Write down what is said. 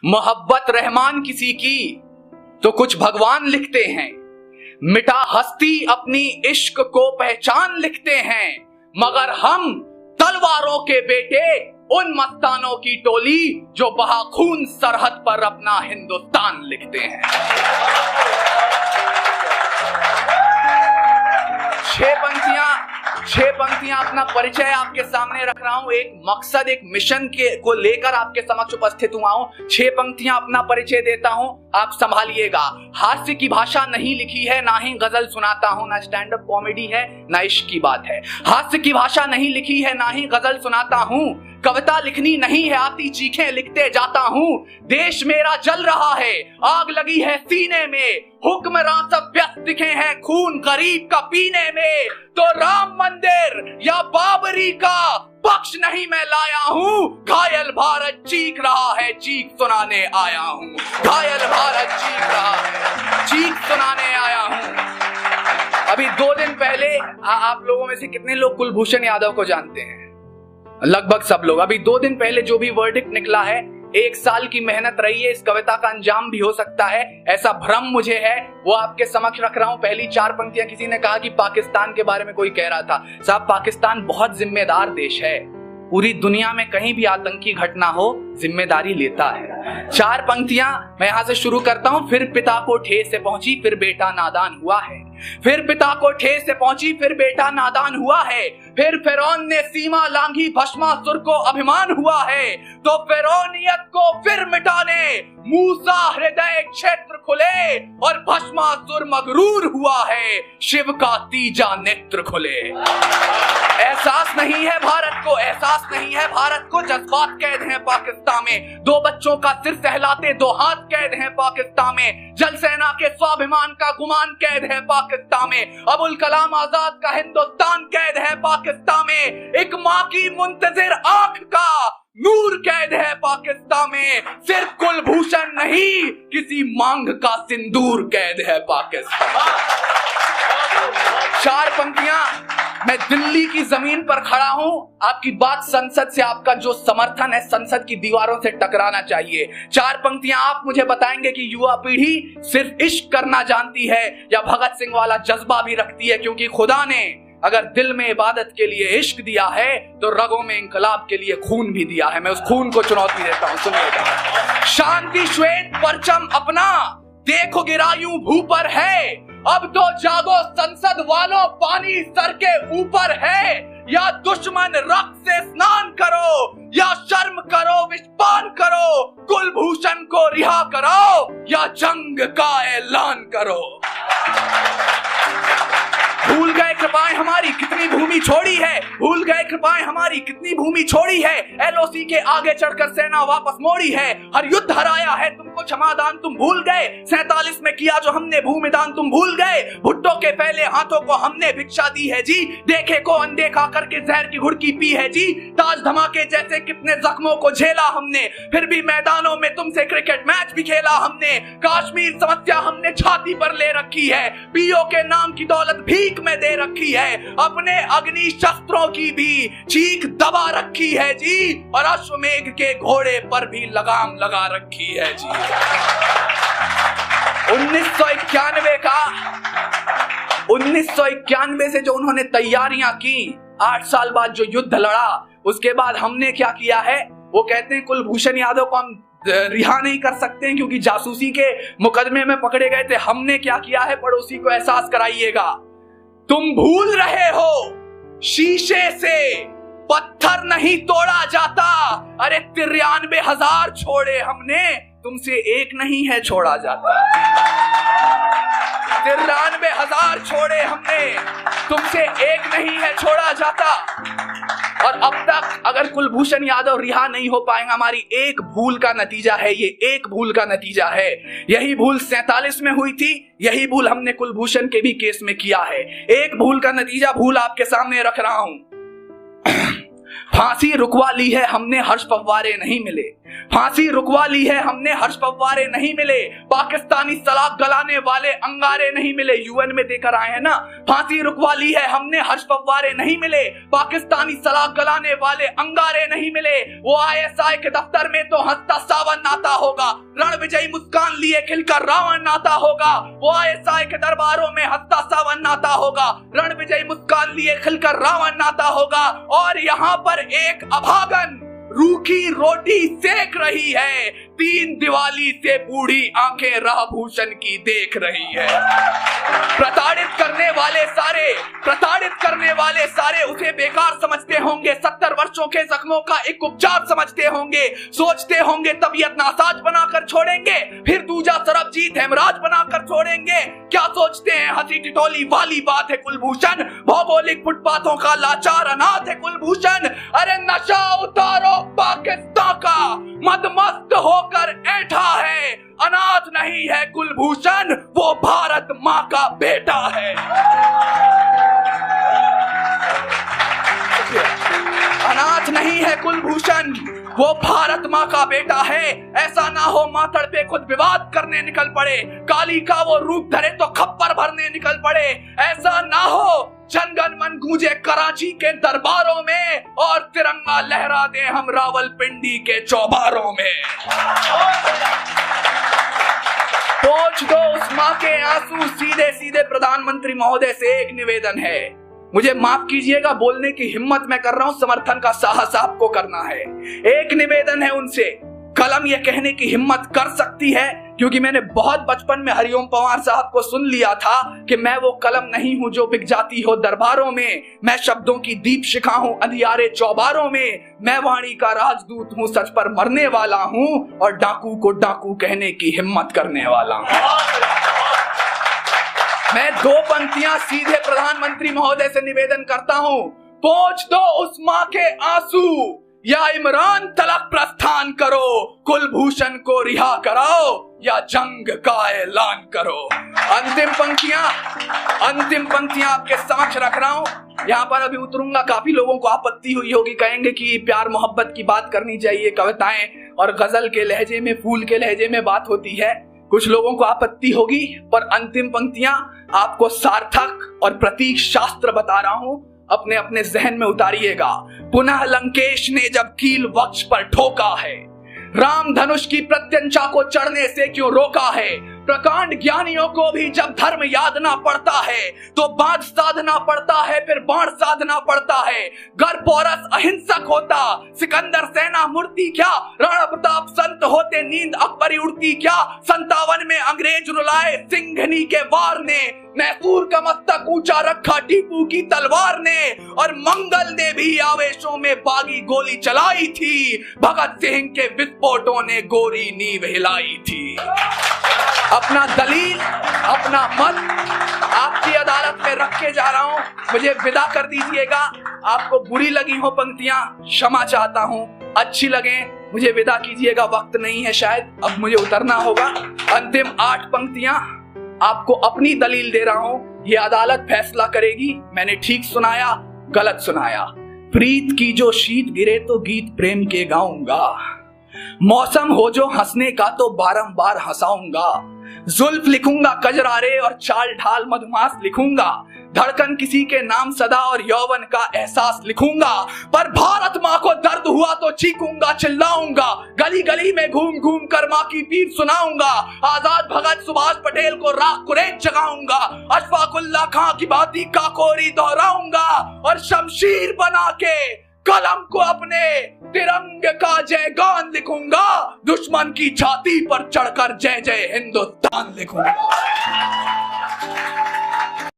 मोहब्बत रहमान किसी की तो कुछ भगवान लिखते हैं, मिटा हस्ती अपनी इश्क को पहचान लिखते हैं, मगर हम तलवारों के बेटे उन मस्तानों की टोली जो बहा खून सरहद पर अपना हिंदुस्तान लिखते हैं। छह पंक्तियां अपना परिचय आपके सामने रख रहा हूं, एक मकसद एक मिशन को लेकर आपके समक्ष उपस्थित हुआ हूं। 6 पंक्तियां अपना परिचय देता हूं, आप संभालिएगा। हास्य की भाषा नहीं लिखी है, ना ही गजल सुनाता हूं, ना स्टैंड अप कॉमेडी है, ना इश्क की बात है। हास्य की भाषा नहीं लिखी है, ना ही गजल सुनाता हूं, कविता लिखनी नहीं है आती, चीखें लिखते जाता हूं। देश मेरा जल रहा है, आग लगी है सीने में, हुक्मरान सब व्यस्त दिखे हैं खून गरीब का पीने में, तो राम मंदिर या बाबरी का पक्ष नहीं मैं लाया हूं, घायल भारत चीख रहा है, चीख सुनाने आया हूं। घायल भारत चीख रहा है, चीख सुनाने आया हूं। अभी 2 दिन पहले आप लोगों में से कितने लोग कुलभूषण यादव को जानते हैं? लगभग सब लोग। अभी 2 दिन पहले जो भी वर्डिक्ट निकला है, 1 साल की मेहनत रही है, इस कविता का अंजाम भी हो सकता है, ऐसा भ्रम मुझे है, वो आपके समक्ष रख रहा हूं। पहली 4 पंक्तियां, किसी ने कहा कि पाकिस्तान के बारे में कोई कह रहा था, साहब पाकिस्तान बहुत जिम्मेदार देश है, पूरी दुनिया में कहीं भी आतंकी घटना हो जिम्मेदारी लेता है। 4 पंक्तियां मैं यहां से शुरू करता हूं। फिर पिता को ठेस से पहुंची, फिर बेटा नादान हुआ है, फिर पिता को ठेस से पहुंची, फिर बेटा नादान हुआ है, फिर फिरौन ने सीमा लांघी, भस्मासुर को अभिमान हुआ है, तो फिरौनियत को फिर मिटाने मूसा हृदय क्षेत्र खुले, और भस्मासुर मगरूर हुआ है, शिव का तीजा नेत्र खुले। एहसास नहीं है भारत को, एहसास नहीं है भारत को, जज्बात कैद हैं पाकिस्तान में, 2 बच्चों का सिर सहलाते 2 हाथ कैद हैं पाकिस्तान में, जल सेना के स्वाभिमान का गुमान कैद है पाकिस्तान में, अबुल कलाम आजाद का हिंदुस्तान कैद है पाकिस्तान में, एक माँ की मुंतजिर आंख का नूर कैद है पाकिस्तान में, सिर्फ कुलभूषण नहीं किसी मांग का सिंदूर कैद है पाकिस्तान। 4 पंक्तियां, मैं दिल्ली की जमीन पर खड़ा हूं, आपकी बात संसद से, आपका जो समर्थन है संसद की दीवारों से टकराना चाहिए। 4 पंक्तियां आप मुझे बताएंगे कि युवा पीढ़ी सिर्फ इश्क करना जानती है या भगत सिंह वाला जज्बा भी रखती है, क्योंकि खुदा ने अगर दिल में इबादत के लिए इश्क दिया है तो रगों में इंकलाब के लिए खून भी दिया है। मैं उस खून को चुनौती देता हूं, सुनिएगा। शांति श्वेत परचम अपना देखो गिरायूं भू पर है, अब तो जागो संसद वालों पानी सर के ऊपर है, या दुश्मन रक्त से स्नान करो या शर्म करो विषपान करो, कुलभूषण को रिहा करो या जंग का ऐलान करो। भूल गए कृपाएं हमारी कितनी भूमि छोड़ी है, भूल गए कृपाएं हमारी कितनी भूमि छोड़ी है, एलओसी के आगे चढ़कर सेना वापस मोड़ी है, हर युद्ध हराया है तुमको क्षमादान तुम भूल गए, 47 में किया जो हमने भूमिदान तुम भूल गए, भुट्टो के फैले हाथों को हमने भिक्षा दी है जी, देखे को अनदेखा करके जहर की घुड़की पी है जी, ताज धमाके जैसे कितने जख्मों को झेला हमने, फिर भी मैदानों में तुमसे क्रिकेट मैच भी खेला हमने, कश्मीर समस्या हमने छाती पर ले रखी है, पीओ के नाम की दौलत भीख में दे रखी है, अपने अग्नि शस्त्रों की भी चीख दबा रखी है जी, और अश्वमेघ के घोड़े पर भी लगाम लगा रखी है जी। 1991 से जो उन्होंने तैयारियां की, 8 साल बाद जो युद्ध लड़ा, उसके बाद हमने क्या किया है, वो कहते हैं कुलभूषण यादव को हम रिहा नहीं कर सकते हैं क्योंकि जासूसी के मुकदमे में पकड़े गए थे। हमने क्या किया है, पड़ोसी को एहसास कराइएगा, तुम भूल रहे हो शीशे से पत्थर नहीं तोड़ा जाता, अरे 93,000 छोड़े हमने, तुमसे एक नहीं है छोड़ा जाता। 93,000 छोड़े हमने, तुमसे एक नहीं है छोड़ा जाता। और अब तक अगर कुलभूषण यादव रिहा नहीं हो पाएंगे, हमारी एक भूल का नतीजा है, ये एक भूल का नतीजा है। यही भूल 47 में हुई थी, यही भूल हमने कुलभूषण के भी केस में किया है। एक भूल का नतीजा भूल आपके सामने रख रहा हूं। फांसी रुकवा ली है हमने, हर्ष फव्वारे नहीं मिले। फांसी रुकवा ली है हमने, हर्ष फव्वारे नहीं मिले। पाकिस्तानी सलाख गलाने वाले अंगारे नहीं मिले। यूएन में देकर आए हैं ना, फांसी रुकवा ली है हमने, हर्ष फव्वारे नहीं मिले। पाकिस्तानी सलाख गलाने वाले अंगारे नहीं मिले। वो आईएसआई के दफ्तर में तो हंसता सावन नाता होगा, रण विजयी मुस्कान लिए खिलकर रावण नाता होगा। वो आईएसआई के दरबारों में हंसता सावन नाता होगा, रण विजयी मुस्कान लिए खिलकर रावण नाता होगा। और यहाँ पर एक अभागन रूखी रोटी सेक रही है, 3 दिवाली से बूढ़ी आंखें राभूषण की देख रही है। प्रताड़ित करने वाले सारे उसे बेकार समझते होंगे, 70 वर्षों के जख्मों का एक उपचार समझते होंगे। सोचते होंगे तबीयत नासाज बनाकर छोड़ेंगे, फिर दूजा सरबजीत हेमराज बनाकर छोड़ेंगे। क्या सोचते हैं, हंसी टिटोली वाली बात है कुलभूषण, भौगोलिक फुटपाथों का लाचार अनाथ है कुलभूषण। अरे नशा उतारो पाकिस्तान का, मदमस्त होकर ऐठा है, अनाथ नहीं है कुलभूषण, वो भारत माँ का बेटा है। अनाथ नहीं है कुलभूषण, वो भारत माँ का बेटा है। ऐसा ना हो मातड़ पे खुद विवाद करने निकल पड़े, काली का वो रूप धरे तो खप्पर भरने निकल पड़े। ऐसा ना हो जनगण मन गूंजे कराची के दरबारों में और तिरंगा लहरा दे हम रावलपिंडी के चौबारों में। पोंछ दो उस माँ के आंसू, सीधे सीधे प्रधानमंत्री महोदय से एक निवेदन है। मुझे माफ कीजिएगा, बोलने की हिम्मत मैं कर रहा हूं, समर्थन का साहस आपको करना है। एक निवेदन है उनसे, कलम ये कहने की हिम्मत कर सकती है, क्योंकि मैंने बहुत बचपन में हरिओम पंवार साहब को सुन लिया था कि मैं वो कलम नहीं हूं जो बिक जाती हो दरबारों में, मैं शब्दों की दीप शिखा हूं अंधियारे चौबारों में, मैं वाणी का राजदूत हूं, सच पर मरने वाला हूं और डाकू को डाकू कहने की हिम्मत करने वाला हूं। मैं 2 पंक्तियां सीधे प्रधानमंत्री महोदय से निवेदन करता हूं, पोंछ दो उस माँ के आंसू, या इमरान तलक प्रस्थान करो, कुलभूषण को रिहा कराओ, या जंग का ऐलान करो। अंतिम पंक्तियां आपके समक्ष रख रहा हूं। यहाँ पर अभी उतरूंगा, काफी लोगों को आपत्ति हुई होगी, कहेंगे कि प्यार मोहब्बत की बात करनी चाहिए, कविताएं और गजल के लहजे में, फूल के लहजे में बात होती है, कुछ लोगों को आपत्ति होगी। पर अंतिम पंक्तियां आपको सार्थक और प्रतीक शास्त्र बता रहा हूं, अपने अपने जहन में उतारिएगा। पुनः लंकेश ने जब कील वक्ष पर ठोका है, राम धनुष की प्रत्यंचा को चढ़ने से क्यों रोका है। प्रकांड ज्ञानियों को भी जब धर्म याद ना पड़ता है तो बाण साधना पड़ता है, फिर बाण साधना पड़ता है। गर पोरस अहिंसक होता, सिकंदर सेना मूर्ति क्या, राणा प्रताप संत होते, नींद अकबरी उड़ती क्या। 57 में अंग्रेज रुलाए सिंघनी के वार ने, मैसूर का मस्तक ऊंचा रखा टीपू की तलवार ने, और मंगल ने भी आवेशों में बागी गोली चलाई थी, भगत सिंह के विस्फोटों ने गोरी नींव हिलाई थी। अपना दलील, अपना मत आपकी अदालत में रख के जा रहा हूं, मुझे विदा कर दीजिएगा। आपको बुरी लगी हो पंक्तियां, क्षमा चाहता हूं, अच्छी लगे मुझे विदा कीजिएगा, वक्त नहीं है शायद, अब मुझे उतरना होगा। अंतिम 8 पंक्तियां आपको अपनी दलील दे रहा हूं, ये अदालत फैसला करेगी मैंने ठीक सुनाया गलत सुनाया। प्रीत की जो शीत गिरे तो गीत प्रेम के गाऊंगा, मौसम हो जो हंसने का तो बारंबार हंसाऊंगा। जुल्फ लिखूंगा कजरारे और चाल ढाल मधुमास लिखूंगा, धड़कन किसी के नाम सदा और यौवन का एहसास लिखूंगा। पर भारत माँ को दर्द हुआ तो चीखूंगा चिल्लाऊंगा, गली गली में घूम घूम कर माँ की पीर सुनाऊंगा। आजाद भगत सुभाष पटेल को राख कुरेद जगाऊंगा, अशफाक उल्लाह खां की बाती काकोरी दोहराऊंगा, और शमशीर बना के कलम को अपने तिरंगे का जयगान लिखूंगा। दुश्मन की छाती पर चढ़कर जय जय हिंदुस्तान लिखूंगा।